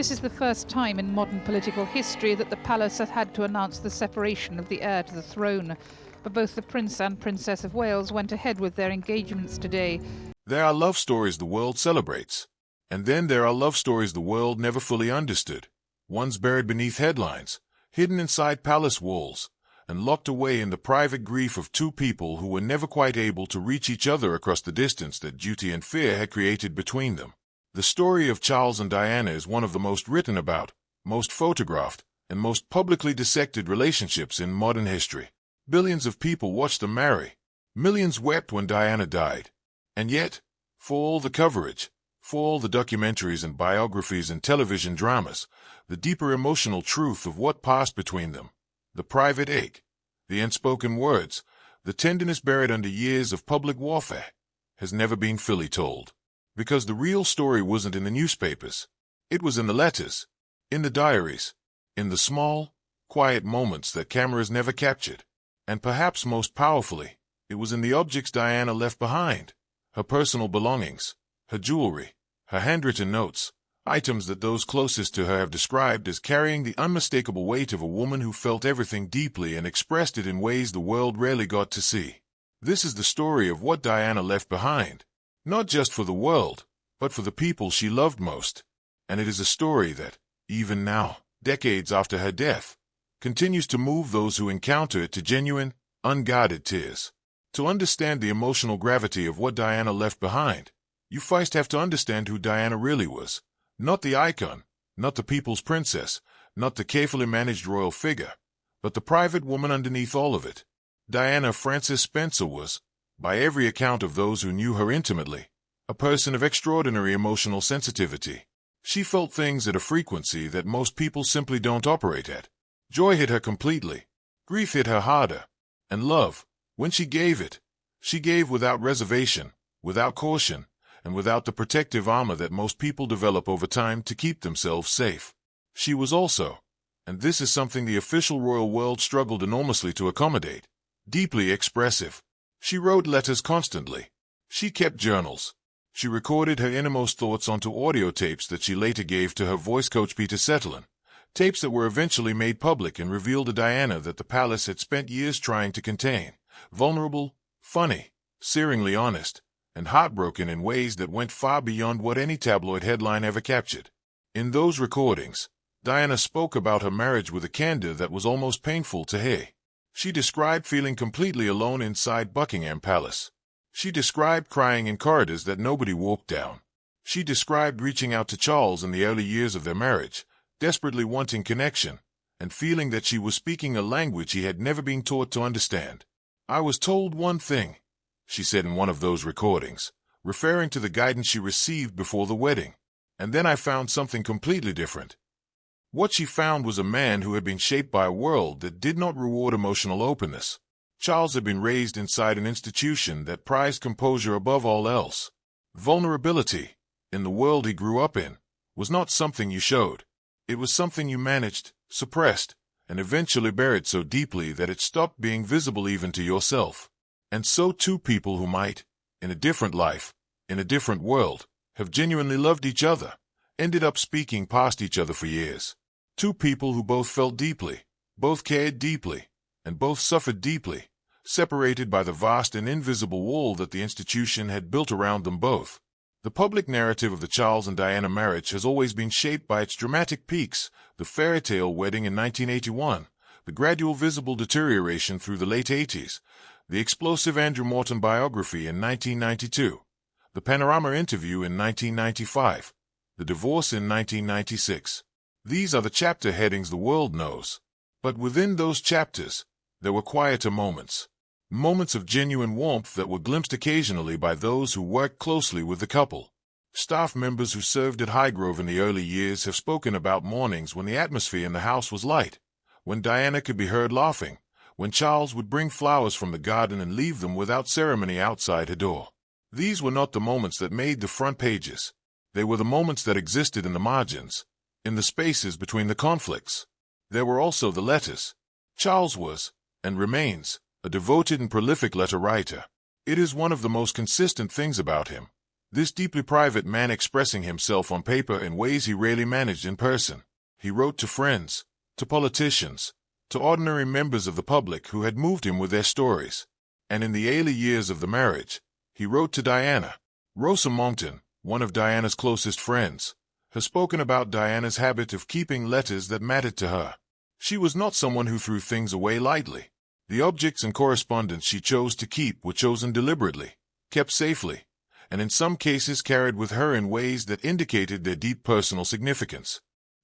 This is the first time in modern political history that the palace has had to announce the separation of the heir to the throne. But both the Prince and Princess of Wales went ahead with their engagements today. There are love stories the world celebrates. And then there are love stories the world never fully understood. Ones buried beneath headlines, hidden inside palace walls, and locked away in the private grief of two people who were never quite able to reach each other across the distance that duty and fear had created between them. The story of Charles and Diana is one of the most written about, most photographed, and most publicly dissected relationships in modern history. Billions of people watched them marry. Millions wept when Diana died. And yet, for all the coverage, for all the documentaries and biographies and television dramas, the deeper emotional truth of what passed between them, the private ache, the unspoken words, the tenderness buried under years of public warfare, has never been fully told. Because the real story wasn't in the newspapers. It was in the letters, in the diaries, in the small, quiet moments that cameras never captured. And perhaps most powerfully, it was in the objects Diana left behind, her personal belongings, her jewelry, her handwritten notes, items that those closest to her have described as carrying the unmistakable weight of a woman who felt everything deeply and expressed it in ways the world rarely got to see. This is the story of what Diana left behind. Not just for the world, but for the people she loved most. And it is a story that, even now, decades after her death, continues to move those who encounter it to genuine, unguarded tears. To understand the emotional gravity of what Diana left behind, you first have to understand who Diana really was. Not the icon, not the people's princess, not the carefully managed royal figure, but the private woman underneath all of it. Diana Frances Spencer was, by every account of those who knew her intimately, a person of extraordinary emotional sensitivity. She felt things at a frequency that most people simply don't operate at. Joy hit her completely. Grief hit her harder. And love, when she gave without reservation, without caution, and without the protective armor that most people develop over time to keep themselves safe. She was also, and this is something the official royal world struggled enormously to accommodate, deeply expressive. She wrote letters constantly. She kept journals. She recorded her innermost thoughts onto audio tapes that she later gave to her voice coach Peter Settlin, tapes that were eventually made public and revealed a Diana that the palace had spent years trying to contain, vulnerable, funny, searingly honest, and heartbroken in ways that went far beyond what any tabloid headline ever captured. In those recordings, Diana spoke about her marriage with a candor that was almost painful to hear. She described feeling completely alone inside Buckingham Palace. She described crying in corridors that nobody walked down. She described reaching out to Charles in the early years of their marriage, desperately wanting connection, and feeling that she was speaking a language he had never been taught to understand. "I was told one thing," she said in one of those recordings, referring to the guidance she received before the wedding, "and then I found something completely different." What she found was a man who had been shaped by a world that did not reward emotional openness. Charles had been raised inside an institution that prized composure above all else. Vulnerability, in the world he grew up in, was not something you showed. It was something you managed, suppressed, and eventually buried so deeply that it stopped being visible even to yourself. And so two people who might, in a different life, in a different world, have genuinely loved each other, ended up speaking past each other for years. Two people who both felt deeply, both cared deeply, and both suffered deeply, separated by the vast and invisible wall that the institution had built around them both. The public narrative of the Charles and Diana marriage has always been shaped by its dramatic peaks, the fairy tale wedding in 1981, the gradual visible deterioration through the late 80s, the explosive Andrew Morton biography in 1992, the Panorama interview in 1995, the divorce in 1996. These are the chapter headings the world knows. But within those chapters, there were quieter moments. Moments of genuine warmth that were glimpsed occasionally by those who worked closely with the couple. Staff members who served at Highgrove in the early years have spoken about mornings when the atmosphere in the house was light, when Diana could be heard laughing, when Charles would bring flowers from the garden and leave them without ceremony outside her door. These were not the moments that made the front pages. They were the moments that existed in the margins, in the spaces between the conflicts. There were also the letters. Charles was, and remains, a devoted and prolific letter writer. It is one of the most consistent things about him. This deeply private man expressing himself on paper in ways he rarely managed in person. He wrote to friends, to politicians, to ordinary members of the public who had moved him with their stories. And in the early years of the marriage, he wrote to Diana. Rosa Monckton, one of Diana's closest friends, has spoken about Diana's habit of keeping letters that mattered to her. She was not someone who threw things away lightly. The objects and correspondence she chose to keep were chosen deliberately, kept safely, and in some cases carried with her in ways that indicated their deep personal significance.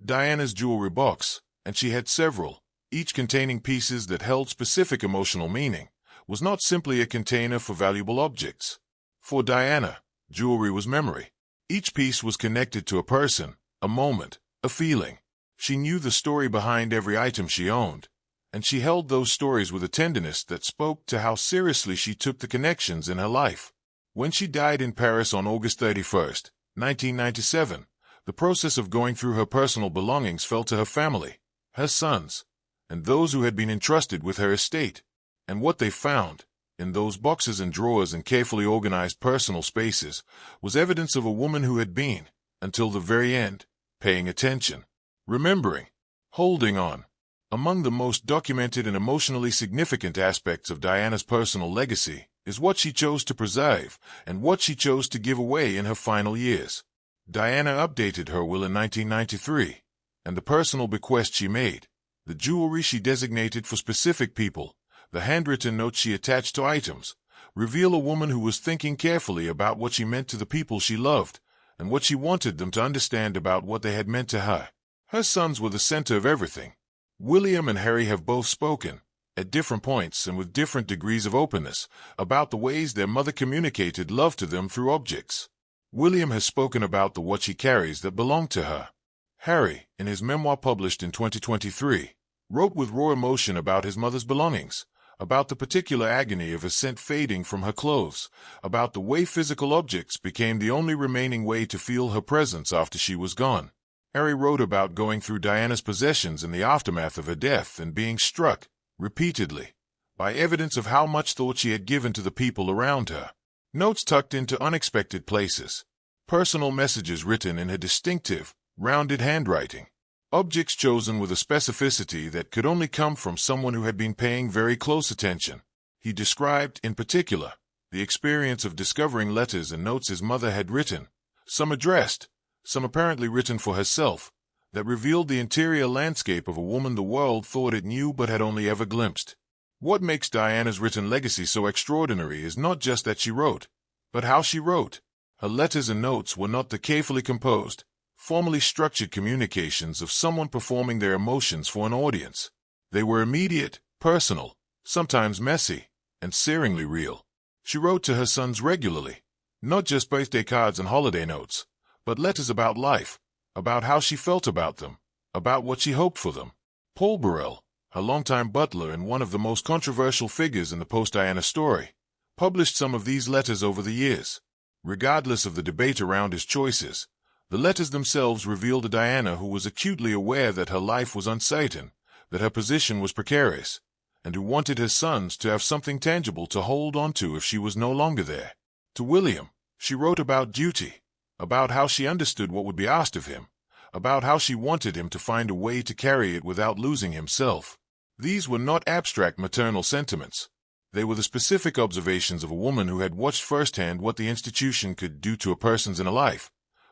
Diana's jewelry box, and she had several, each containing pieces that held specific emotional meaning, was not simply a container for valuable objects. For Diana, jewelry was memory. Each piece was connected to a person, a moment, a feeling. She knew the story behind every item she owned, and she held those stories with a tenderness that spoke to how seriously she took the connections in her life. When she died in Paris on August 31st, 1997, the process of going through her personal belongings fell to her family, her sons, and those who had been entrusted with her estate. And what they found, in those boxes and drawers and carefully organized personal spaces, was evidence of a woman who had been, until the very end, paying attention, remembering, holding on. Among the most documented and emotionally significant aspects of Diana's personal legacy is what she chose to preserve and what she chose to give away in her final years. Diana updated her will in 1993, and the personal bequest she made, the jewelry she designated for specific people, the handwritten notes she attached to items, reveal a woman who was thinking carefully about what she meant to the people she loved and what she wanted them to understand about what they had meant to her. Her sons were the center of everything. William and Harry have both spoken, at different points and with different degrees of openness, about the ways their mother communicated love to them through objects. William has spoken about the watch he carries that belonged to her. Harry, in his memoir published in 2023, wrote with raw emotion about his mother's belongings, about the particular agony of her scent fading from her clothes, about the way physical objects became the only remaining way to feel her presence after she was gone. Harry wrote about going through Diana's possessions in the aftermath of her death and being struck, repeatedly, by evidence of how much thought she had given to the people around her. Notes tucked into unexpected places. Personal messages written in her distinctive, rounded handwriting. Objects chosen with a specificity that could only come from someone who had been paying very close attention. He described, in particular, the experience of discovering letters and notes his mother had written, some addressed, some apparently written for herself, that revealed the interior landscape of a woman the world thought it knew but had only ever glimpsed. What makes Diana's written legacy so extraordinary is not just that she wrote, but how she wrote. Her letters and notes were not the carefully composed, formally structured communications of someone performing their emotions for an audience. They were immediate, personal, sometimes messy, and searingly real. She wrote to her sons regularly, not just birthday cards and holiday notes, but letters about life, about how she felt about them, about what she hoped for them. Paul Burrell, her longtime butler and one of the most controversial figures in the post-Diana story, published some of these letters over the years. Regardless of the debate around his choices, the letters themselves revealed a Diana who was acutely aware that her life was uncertain, that her position was precarious, and who wanted her sons to have something tangible to hold on to if she was no longer there. To William, she wrote about duty, about how she understood what would be asked of him, about how she wanted him to find a way to carry it without losing himself. These were not abstract maternal sentiments. They were the specific observations of a woman who had watched firsthand what the institution could do to a person's inner life,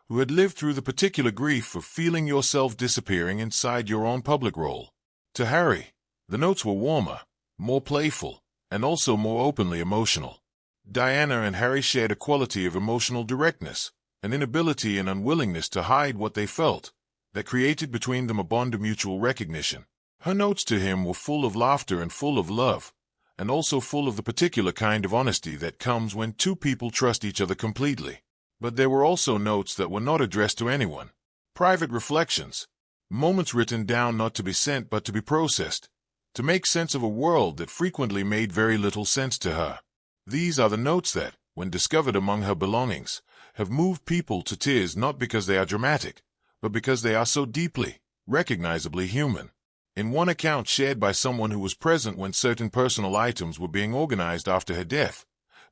who had lived through the particular grief of feeling yourself disappearing inside your own public role. To Harry, the notes were warmer, more playful, and also more openly emotional. Diana and Harry shared a quality of emotional directness, an inability and unwillingness to hide what they felt, that created between them a bond of mutual recognition. Her notes to him were full of laughter and full of love, and also full of the particular kind of honesty that comes when two people trust each other completely. But there were also notes that were not addressed to anyone. Private reflections. Moments written down not to be sent but to be processed, to make sense of a world that frequently made very little sense to her. These are the notes that, when discovered among her belongings, have moved people to tears not because they are dramatic, but because they are so deeply, recognizably human. In one account shared by someone who was present when certain personal items were being organized after her death,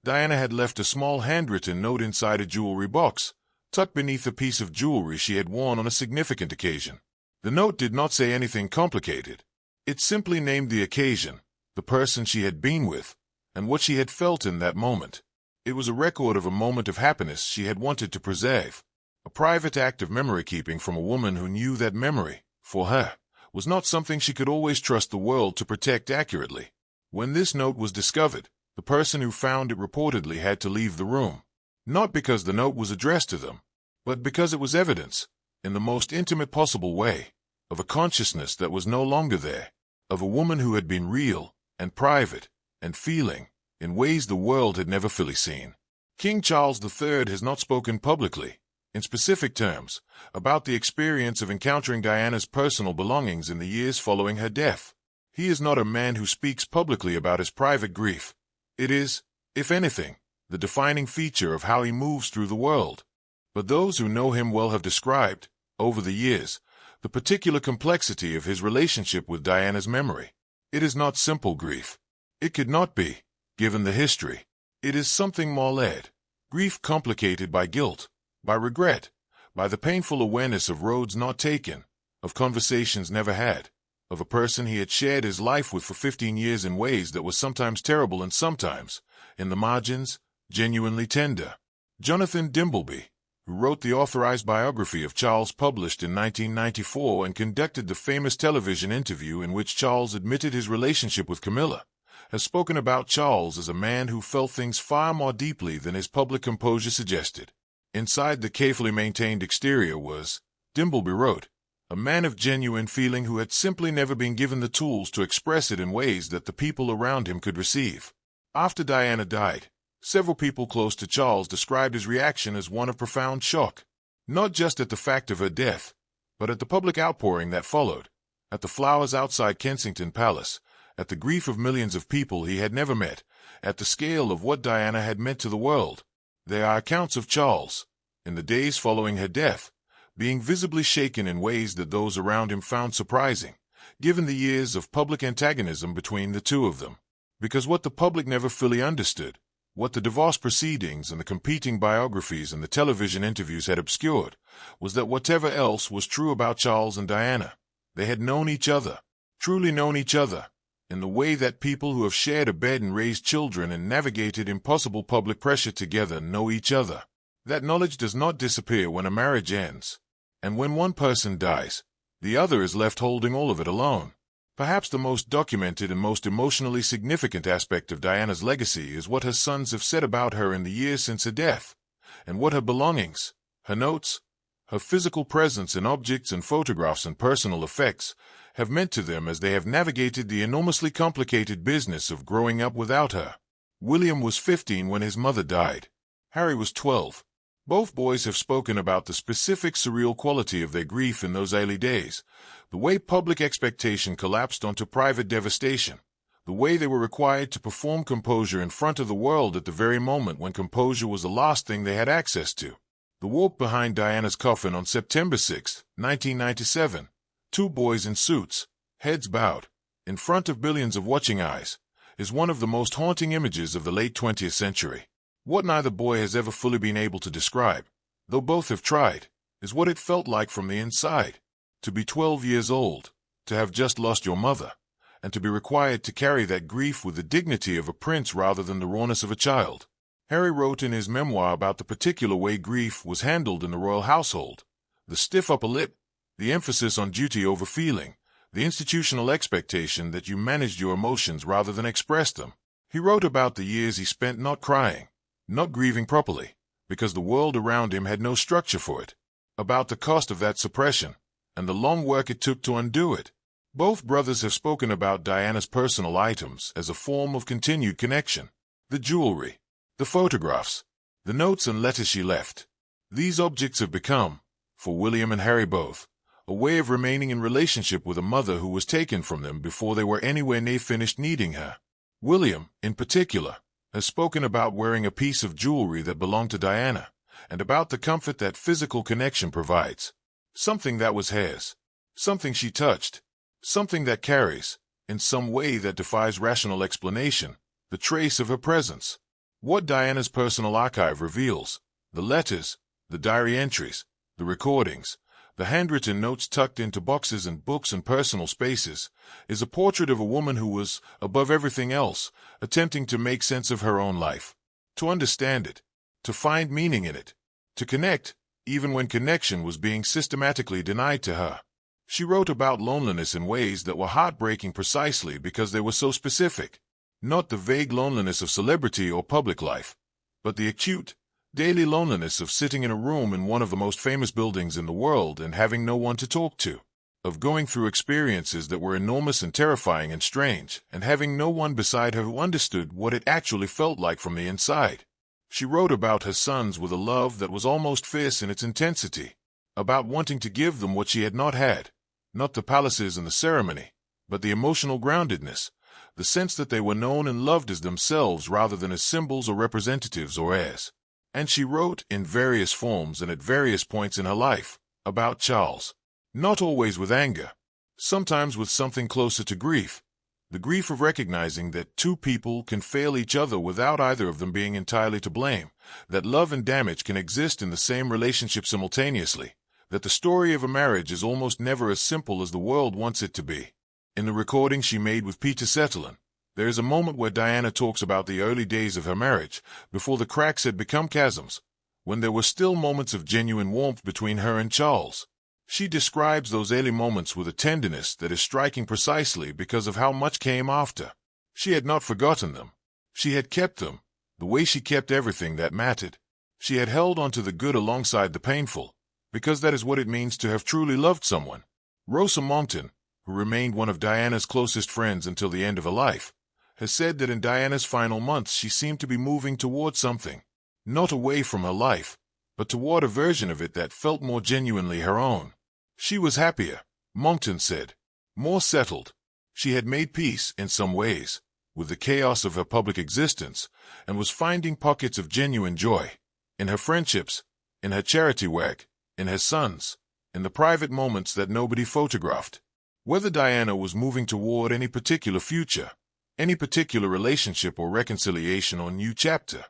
Diana had left a small handwritten note inside a jewelry box, tucked beneath a piece of jewelry she had worn on a significant occasion. The note did not say anything complicated. It simply named the occasion, the person she had been with, and what she had felt in that moment. It was a record of a moment of happiness she had wanted to preserve, a private act of memory-keeping from a woman who knew that memory, for her, was not something she could always trust the world to protect accurately. When this note was discovered, the person who found it reportedly had to leave the room, not because the note was addressed to them, but because it was evidence, in the most intimate possible way, of a consciousness that was no longer there, of a woman who had been real and private and feeling in ways the world had never fully seen. King Charles III has not spoken publicly, in specific terms, about the experience of encountering Diana's personal belongings in the years following her death. He is not a man who speaks publicly about his private grief. It is, if anything, the defining feature of how he moves through the world. But those who know him well have described, over the years, the particular complexity of his relationship with Diana's memory. It is not simple grief. It could not be, given the history. It is something more layered. Grief complicated by guilt, by regret, by the painful awareness of roads not taken, of conversations never had, of a person he had shared his life with for 15 years in ways that were sometimes terrible and sometimes, in the margins, genuinely tender. Jonathan Dimbleby, who wrote the authorized biography of Charles published in 1994 and conducted the famous television interview in which Charles admitted his relationship with Camilla, has spoken about Charles as a man who felt things far more deeply than his public composure suggested. Inside the carefully maintained exterior was, Dimbleby wrote, a man of genuine feeling who had simply never been given the tools to express it in ways that the people around him could receive. After Diana died, several people close to Charles described his reaction as one of profound shock, not just at the fact of her death, but at the public outpouring that followed, at the flowers outside Kensington Palace, at the grief of millions of people he had never met, at the scale of what Diana had meant to the world. There are accounts of Charles, in the days following her death, being visibly shaken in ways that those around him found surprising, given the years of public antagonism between the two of them. Because what the public never fully understood, what the divorce proceedings and the competing biographies and the television interviews had obscured, was that whatever else was true about Charles and Diana, they had known each other, truly known each other, in the way that people who have shared a bed and raised children and navigated impossible public pressure together know each other. That knowledge does not disappear when a marriage ends. And when one person dies, the other is left holding all of it alone. Perhaps the most documented and most emotionally significant aspect of Diana's legacy is what her sons have said about her in the years since her death, and what her belongings, her notes, her physical presence in objects and photographs and personal effects have meant to them as they have navigated the enormously complicated business of growing up without her. William was 15 when his mother died. Harry was 12. Both boys have spoken about the specific surreal quality of their grief in those early days, the way public expectation collapsed onto private devastation, the way they were required to perform composure in front of the world at the very moment when composure was the last thing they had access to. The walk behind Diana's coffin on September 6, 1997, two boys in suits, heads bowed, in front of billions of watching eyes, is one of the most haunting images of the late 20th century. What neither boy has ever fully been able to describe, though both have tried, is what it felt like from the inside. To be 12 years old, to have just lost your mother, and to be required to carry that grief with the dignity of a prince rather than the rawness of a child. Harry wrote in his memoir about the particular way grief was handled in the royal household, the stiff upper lip, the emphasis on duty over feeling, the institutional expectation that you managed your emotions rather than expressed them. He wrote about the years he spent not crying, not grieving properly, because the world around him had no structure for it, about the cost of that suppression, and the long work it took to undo it. Both brothers have spoken about Diana's personal items as a form of continued connection. The jewelry, the photographs, the notes and letters she left. These objects have become, for William and Harry both, a way of remaining in relationship with a mother who was taken from them before they were anywhere near finished needing her. William, in particular, has spoken about wearing a piece of jewelry that belonged to Diana, and about the comfort that physical connection provides. Something that was hers, something she touched, something that carries, in some way that defies rational explanation, the trace of her presence. What Diana's personal archive reveals, the letters, the diary entries, the recordings, the handwritten notes tucked into boxes and books and personal spaces, is a portrait of a woman who was, above everything else, attempting to make sense of her own life, to understand it, to find meaning in it, to connect, even when connection was being systematically denied to her. She wrote about loneliness in ways that were heartbreaking precisely because they were so specific. Not the vague loneliness of celebrity or public life, but the acute, daily loneliness of sitting in a room in one of the most famous buildings in the world and having no one to talk to, of going through experiences that were enormous and terrifying and strange, and having no one beside her who understood what it actually felt like from the inside. She wrote about her sons with a love that was almost fierce in its intensity, about wanting to give them what she had not had, not the palaces and the ceremony, but the emotional groundedness, the sense that they were known and loved as themselves rather than as symbols or representatives or heirs. And she wrote, in various forms and at various points in her life, about Charles. Not always with anger, sometimes with something closer to grief, the grief of recognizing that two people can fail each other without either of them being entirely to blame, that love and damage can exist in the same relationship simultaneously, that the story of a marriage is almost never as simple as the world wants it to be. In the recording she made with Peter Settlin, there is a moment where Diana talks about the early days of her marriage, before the cracks had become chasms, when there were still moments of genuine warmth between her and Charles. She describes those early moments with a tenderness that is striking precisely because of how much came after. She had not forgotten them. She had kept them, the way she kept everything that mattered. She had held on to the good alongside the painful, because that is what it means to have truly loved someone. Rosa Monckton, who remained one of Diana's closest friends until the end of her life, has said that in Diana's final months she seemed to be moving toward something, not away from her life, but toward a version of it that felt more genuinely her own. She was happier, Monckton said, more settled. She had made peace, in some ways, with the chaos of her public existence, and was finding pockets of genuine joy, in her friendships, in her charity work, in her sons, in the private moments that nobody photographed. Whether Diana was moving toward any particular future, any particular relationship or reconciliation or new chapter,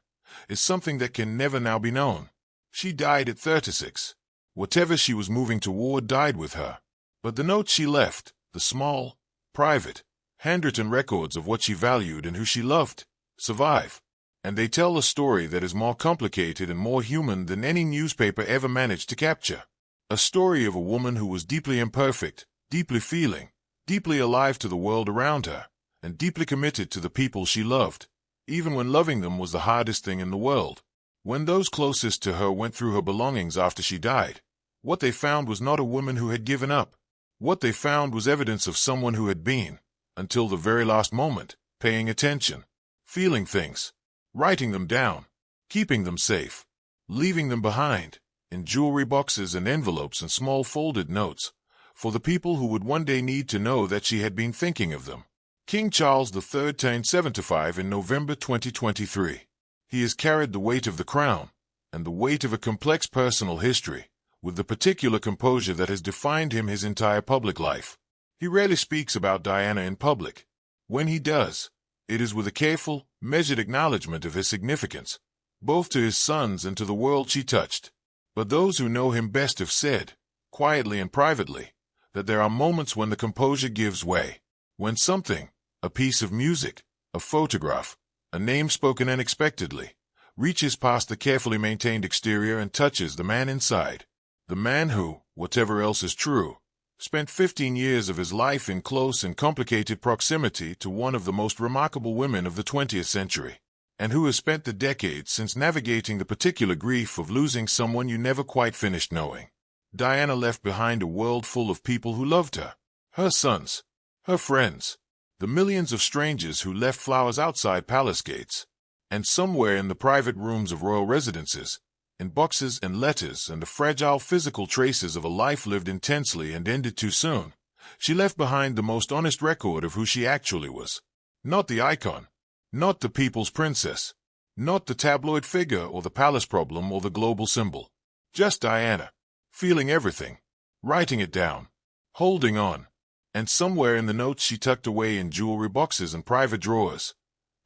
is something that can never now be known. She died at 36. Whatever she was moving toward died with her. But the notes she left, the small, private, handwritten records of what she valued and who she loved, survive. And they tell a story that is more complicated and more human than any newspaper ever managed to capture. A story of a woman who was deeply imperfect, deeply feeling, deeply alive to the world around her, and deeply committed to the people she loved, even when loving them was the hardest thing in the world. When those closest to her went through her belongings after she died, what they found was not a woman who had given up. What they found was evidence of someone who had been, until the very last moment, paying attention, feeling things, writing them down, keeping them safe, leaving them behind, in jewelry boxes and envelopes and small folded notes, for the people who would one day need to know that she had been thinking of them. King Charles III turned 75 in November 2023. He has carried the weight of the crown, and the weight of a complex personal history, with the particular composure that has defined him his entire public life. He rarely speaks about Diana in public. When he does, it is with a careful, measured acknowledgement of his significance, both to his sons and to the world she touched. But those who know him best have said, quietly and privately, that there are moments when the composure gives way, when something, a piece of music, a photograph, a name spoken unexpectedly, reaches past the carefully maintained exterior and touches the man inside. The man who, whatever else is true, spent 15 years of his life in close and complicated proximity to one of the most remarkable women of the 20th century, and who has spent the decades since navigating the particular grief of losing someone you never quite finished knowing. Diana left behind a world full of people who loved her, her sons, her friends, the millions of strangers who left flowers outside palace gates, and somewhere in the private rooms of royal residences, in boxes and letters and the fragile physical traces of a life lived intensely and ended too soon, she left behind the most honest record of who she actually was. Not the icon, not the people's princess, not the tabloid figure or the palace problem or the global symbol. Just Diana, feeling everything, writing it down, holding on, and somewhere in the notes she tucked away in jewelry boxes and private drawers,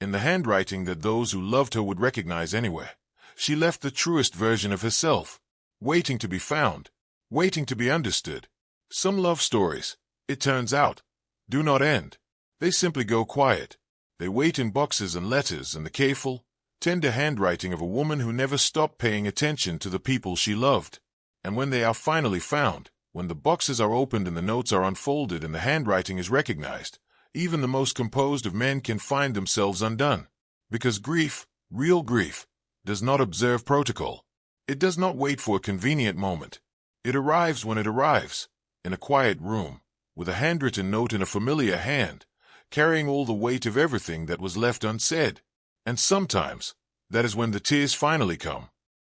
in the handwriting that those who loved her would recognize anywhere. She left the truest version of herself, waiting to be found, waiting to be understood. Some love stories, it turns out, do not end. They simply go quiet. They wait in boxes and letters and the careful, tender handwriting of a woman who never stopped paying attention to the people she loved. And when they are finally found, when the boxes are opened and the notes are unfolded and the handwriting is recognized, even the most composed of men can find themselves undone. Because grief, real grief, does not observe protocol. It does not wait for a convenient moment. It arrives when it arrives, in a quiet room, with a handwritten note in a familiar hand, carrying all the weight of everything that was left unsaid. And sometimes, that is when the tears finally come.